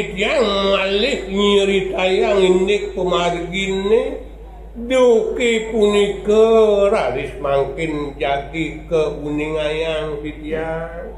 tiyang malih nyeritayang indik pemargine duke punika raris mangkin jagi keuningayang tiyang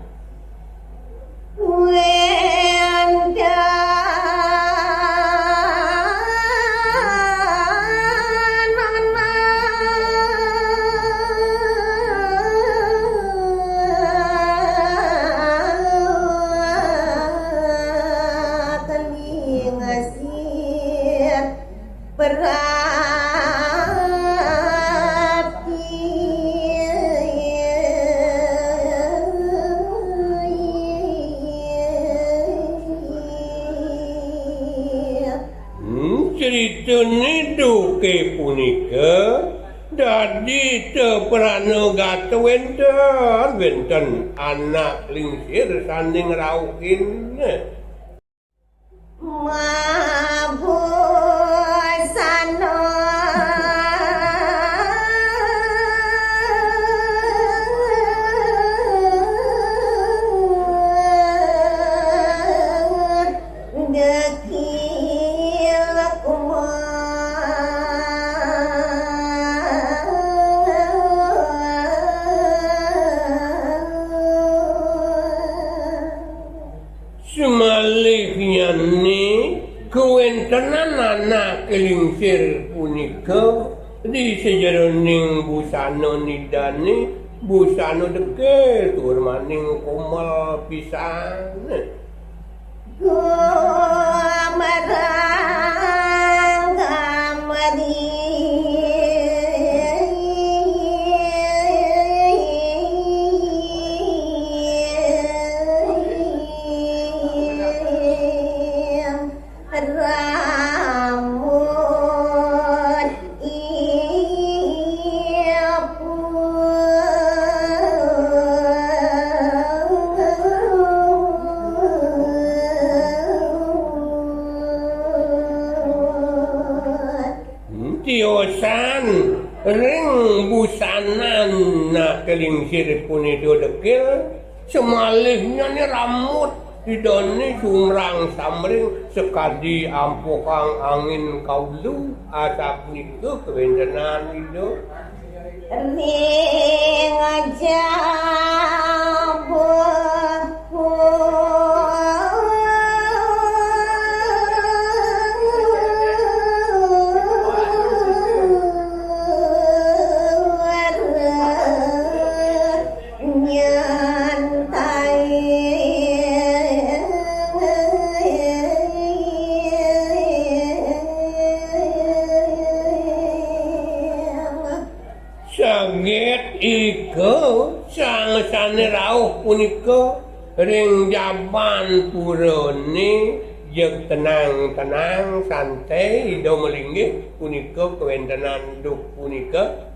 ceritane duke punika dadi tepranegata wenten anak lingsir sanding rauhin mabusana semalihnyane kewentenan anak kelingsir punika di sejeroning busana nidane busana deke tur maning komal pisan gumarang gamadi tiosan ring busanan nak kelingsir punika dekil semalihnya ni rambut idone sumrang samring sekadi ampokang angin kaulu asap niku kewentenan itu ring aja sanget iko sang-sane rauh punika ring jaman purane jeung tenang-tenang santai ida melinggih punika kewentenan duk punika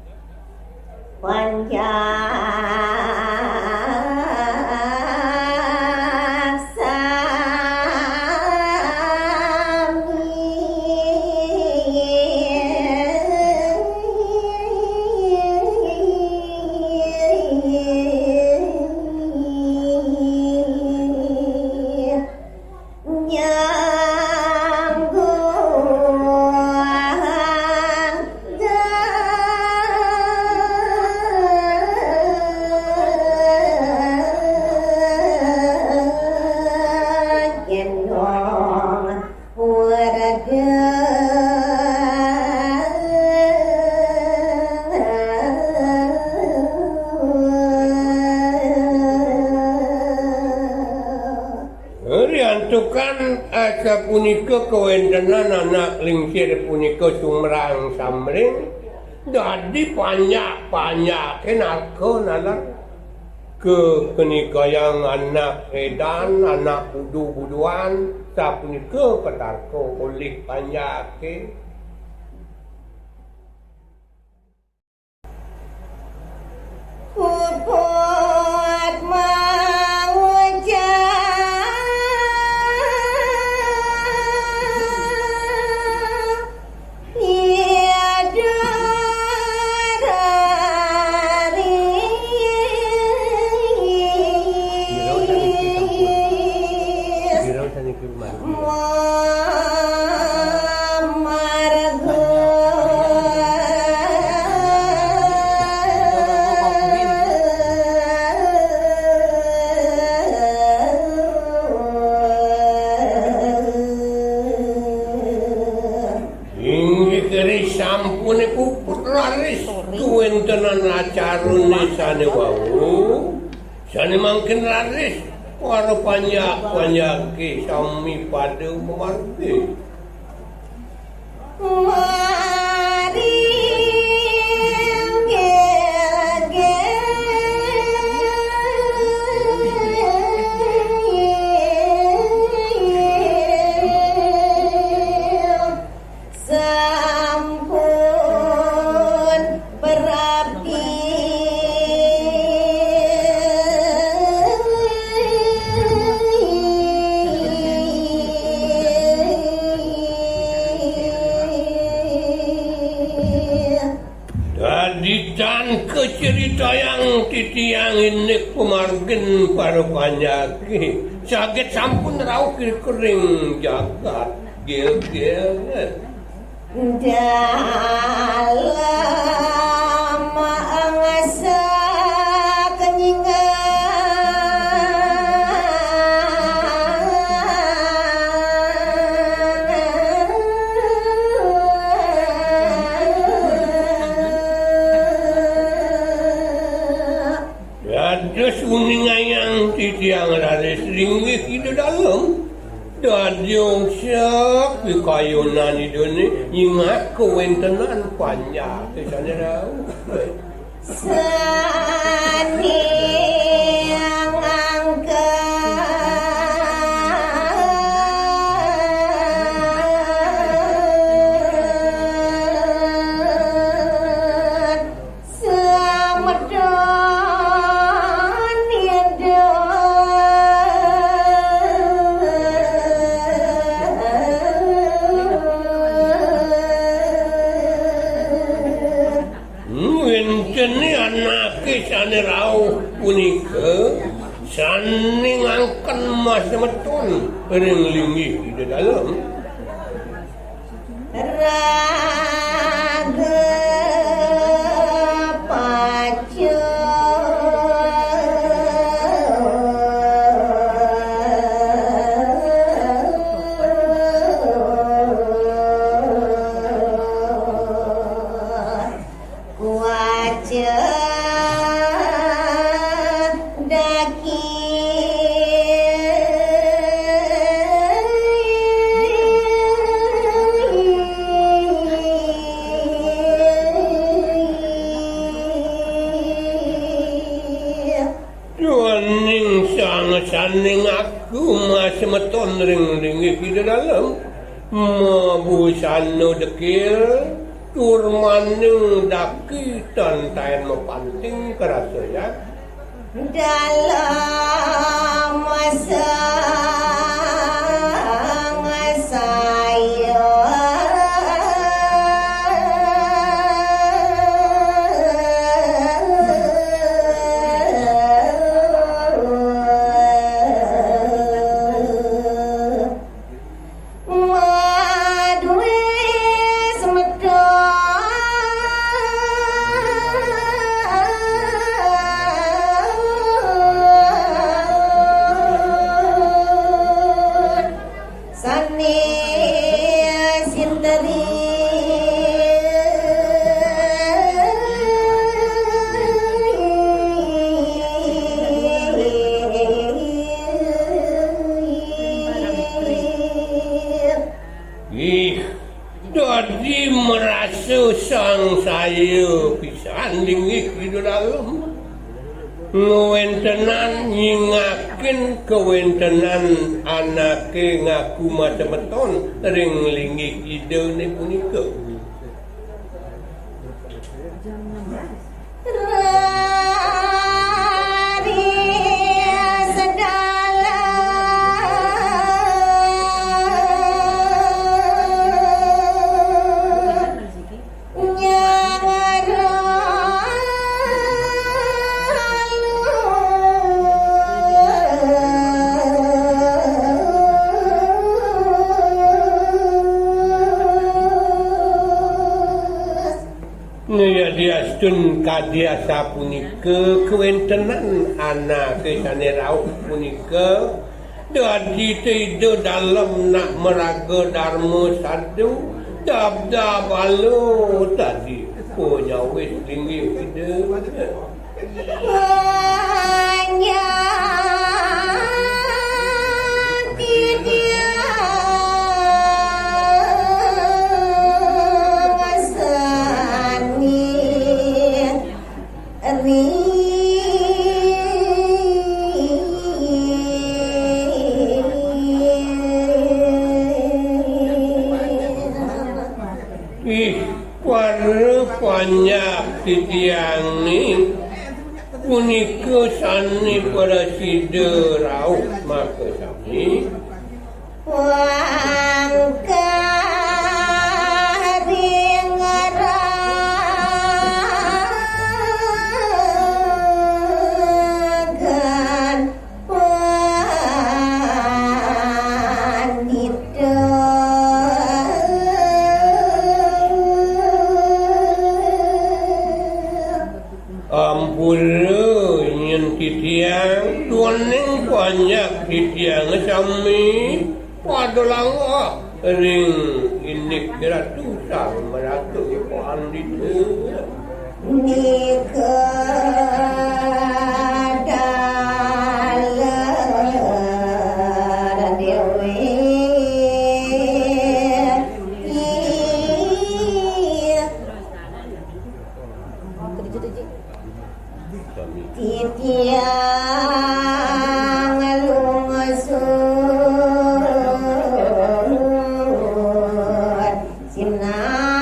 riantukan asa punika kewentenan anak lingsir punika sumrang samring dadi panyak-panyak kenalko nalar ke kenikayang anak edan anak budu-buduan sapunika ketarko oleh panjake kupot mawajah Mau kawontenan acarune sane wau sane mangken laris para panyak-panyake sami padha memargi mari cerita yang titiang ini pemargen para panyaki sakit sampun rauh kering jagat gel-gel dalam angasa uningayang titiang laris ringgih di dalam dadyong siap di kayunan idone ingat kewentenan panjang kesana rau sani yang angkat semedon sane rauh punika sane ngangken mas metun ring linggih di dalam raga pacu saning aku mas meton ring-ring di dalam mabusano dekil turmaneng daki tantain mepanting kerasa ya dalam masa saya Dadi merasa sang saya pisan linggih di dalam ngewentenan nyingakin kewentenan anake ngaku mata beton ring linggih ide ni punika diastun kadiasa punika kewentenan anak kesane rauh punika dadi tido dalam nak meraga dharma sadu dab-dab alo tadi punya wis linggih ide. Banyak titiang ni punika sani pada siderau maka sami titiang tuaning banyak titiang sami pada langah ring ini kira tu sang meratu pandit nika titiang lungasut sinampuri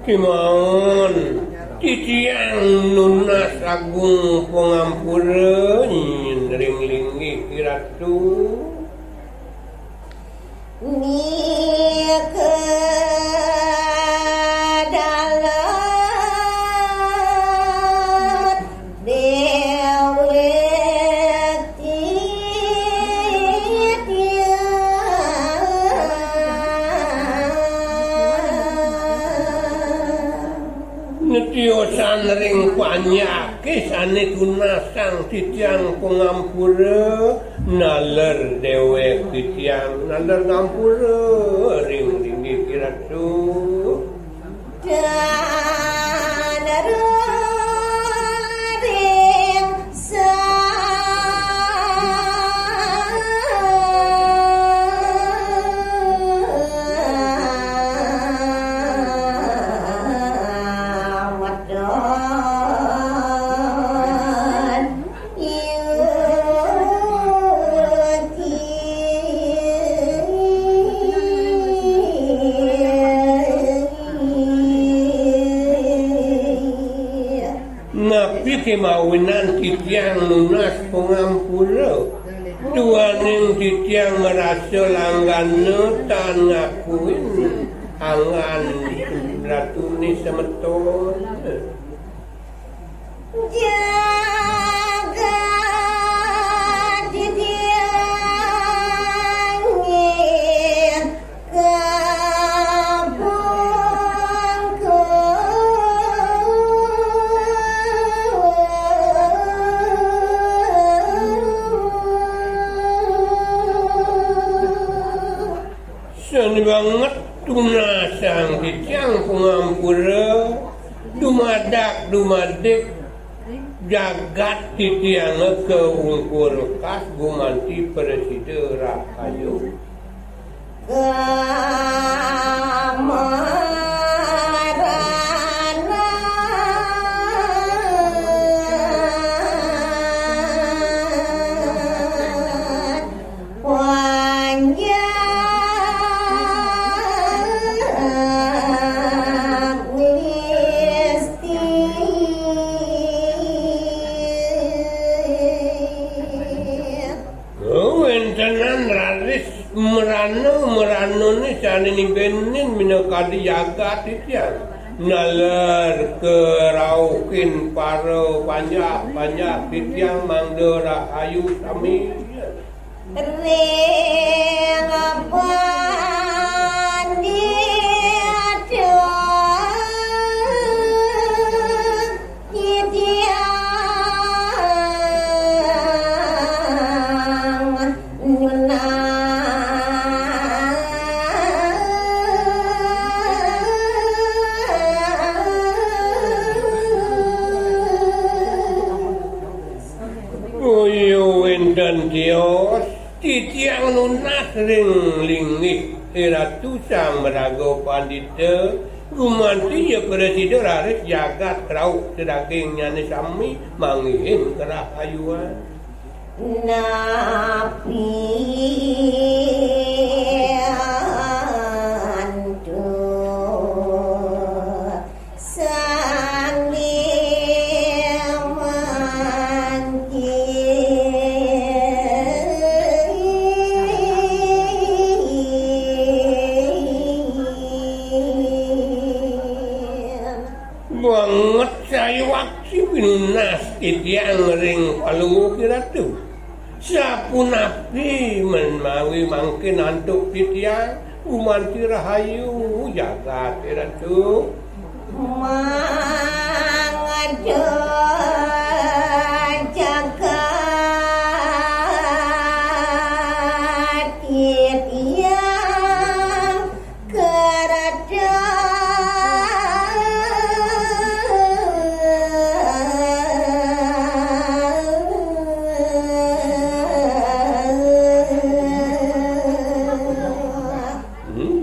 kimaun titiang nunas agung pengampura ring-ringgi kiratu nika dalam dewe netiosan ring banyak kisane tunasang titiang pengampura naler dewek titiang naler ngampura ring-ringgi kiratu dan ring kemawinan titiang lunas pengampura tuaning titiang merasa langgana tan ngakuin angan ratuni semeton jaga titiang seni banget tunasang titiang pengampura dumadak jagat titiang keungkur kas gumanti presiden Rakayu merano ni sani ni benin minakadi jaga titiang nalar keraukin paro banyak titiang mangdera ayu sami ring pandit Toyo wenten tios titiang nunas ring lingih Ratu Sang Merago Pandita gumanti ya presiden raris jagat kerau sedaging nyane sami mangihin kerahayuan napi banget saya waksi pinunas titiang ring palungu kiratu sapun api menmawi mangkin antuk titiang umanti rahayu jagat kiratu mangado jagat titiang kerada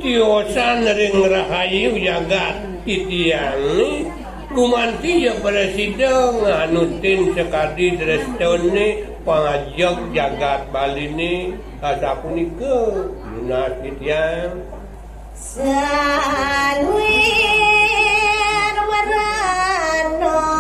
tiosan ring rahayu jagat titiang ni gumanti ya presiden nganutin sekadi drestone pangajak jagat Bali ni asapunika lunas titiang salwir warano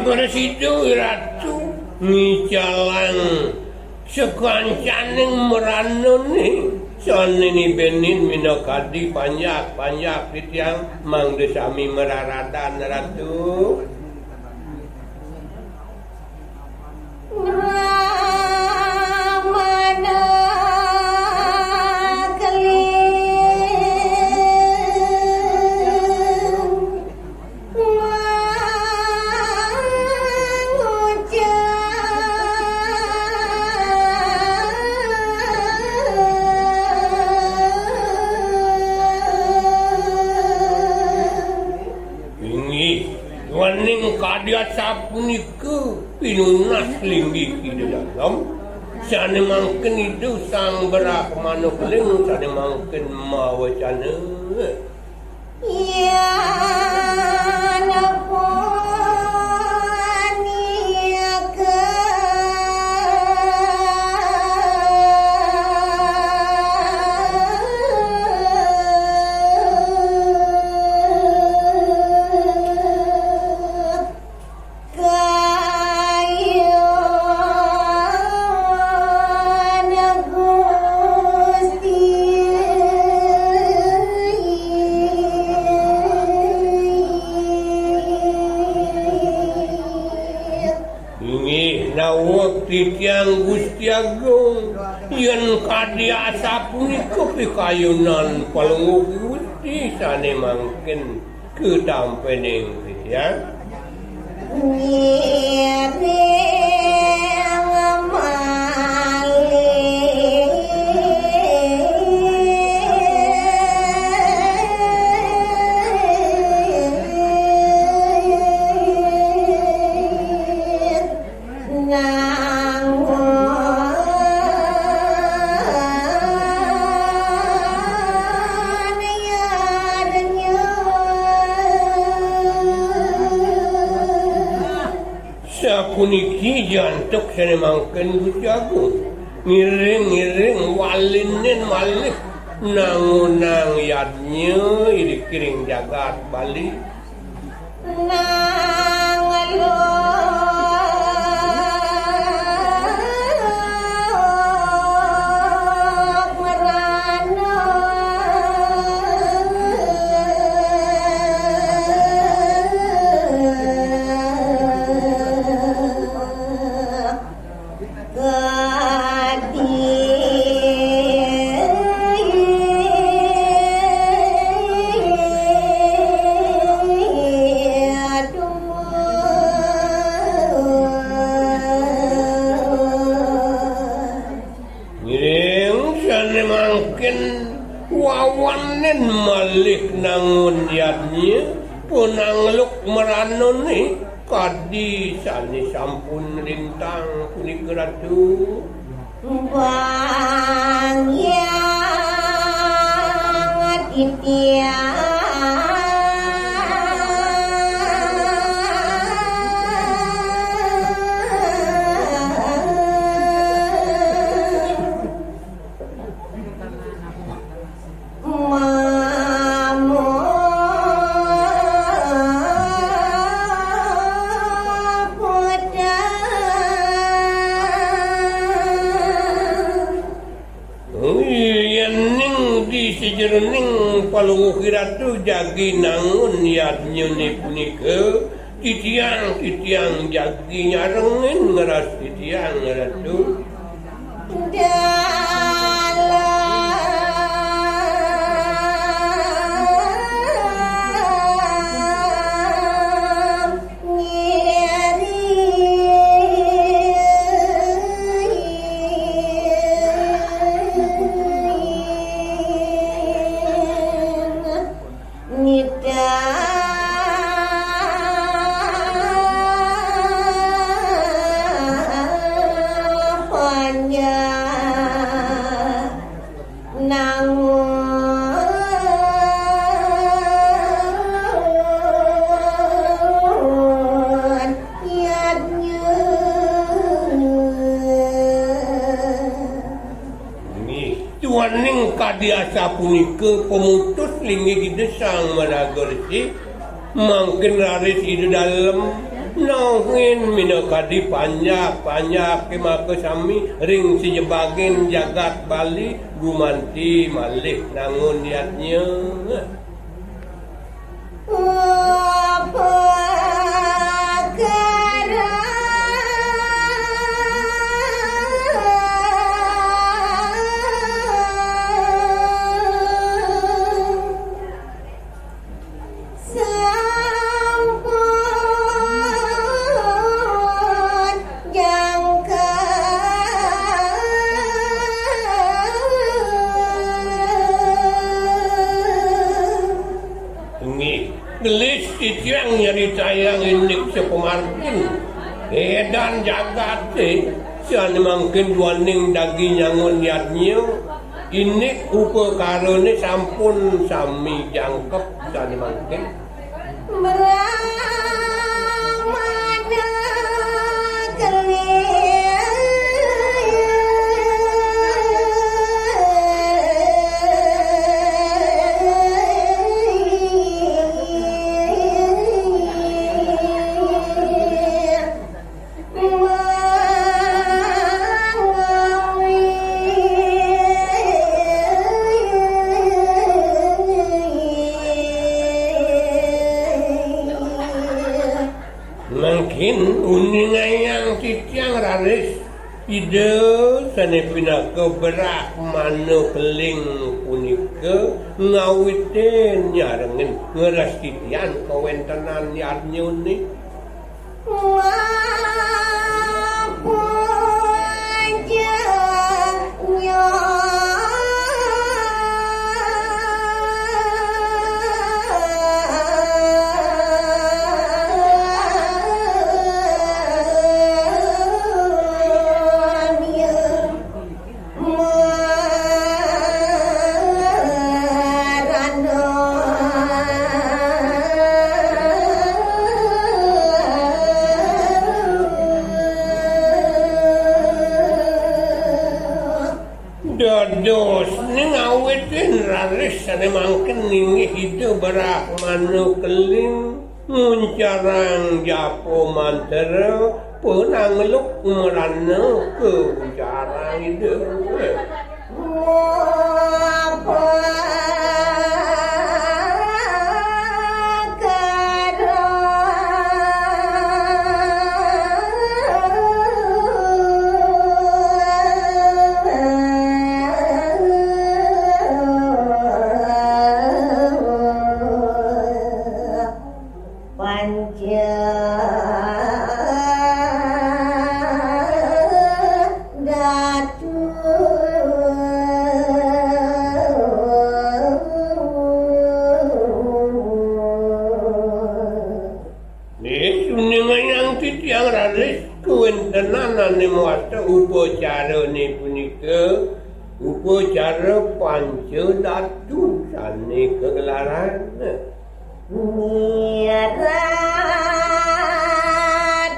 Presiden ratu ngicalang sekancaning meranone sonini benin minokadi panjak titiang mangdesami meraradan ratu dia sapunika pinunas linggih di dalam sane mangken itu sang berak manuk ling sane mangken mawacana ya titiang Gusti Agung yen kadya sapunika pikayunan palungu Gusti sane mangken kedampening titiang puniki jantuk sane mangken Gusti Agung ngiring walinen malih nangunang yadnya irikiring jagat Bali nangalo malih nangun yadnya penangluk meranone kadi sani sampun lintang punika ratu Bang yang aditya Sejeroning paluhur ratu jagi nangun yadnya ni punika titiang jagi nyarengin ngeras titiang ratu Kadiasa punika pemutus lingi gedesang managersi mangkin raris ide dalam nongin minakadi panjak kemaka sami ring si jebagen jagat Bali gumanti malih nangun niatnya yang nyari tayang indik sepemarkin edan jagat sian mangkin duaning daging nyangun yadnya ini upakarane sampun sami jangkep sian mangkin uninayang titiang raris ide sanepina keberak mana keling punika ngawiten nyarengin ngeras titian kawentenan yadnya ni dos ning awetin raris ane mangken ningi hidup berak manu keling muncarang japo mantera penangluk merana ke muncarang hidup Datu tenanan wasta upacarane punika upacara Pancadatu sane kegelaran Nyirat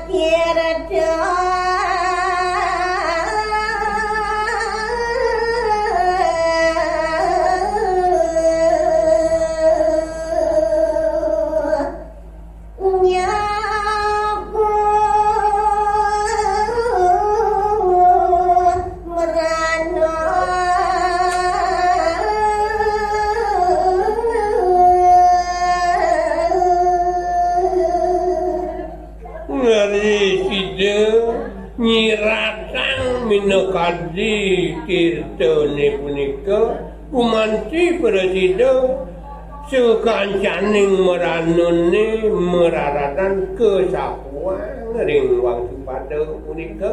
tirta nyiratang minakadi kirtane punika kumanti presida sekancaning meranone meraratan kesapuan ring wang supada punika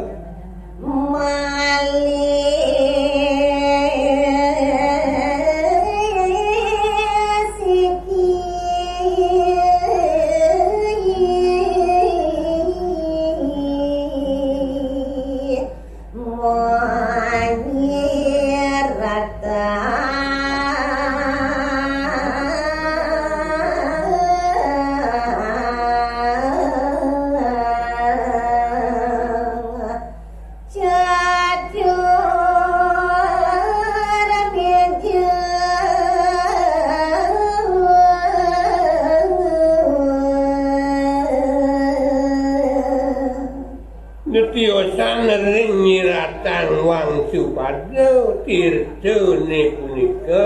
Tiosan ring nyiratang wang supada tirtane punika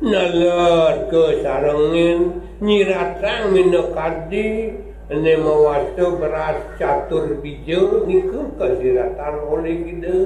nalar kesarengin nyiratang minakadi nemawasto beras catur bija niku kasiratan oleh kita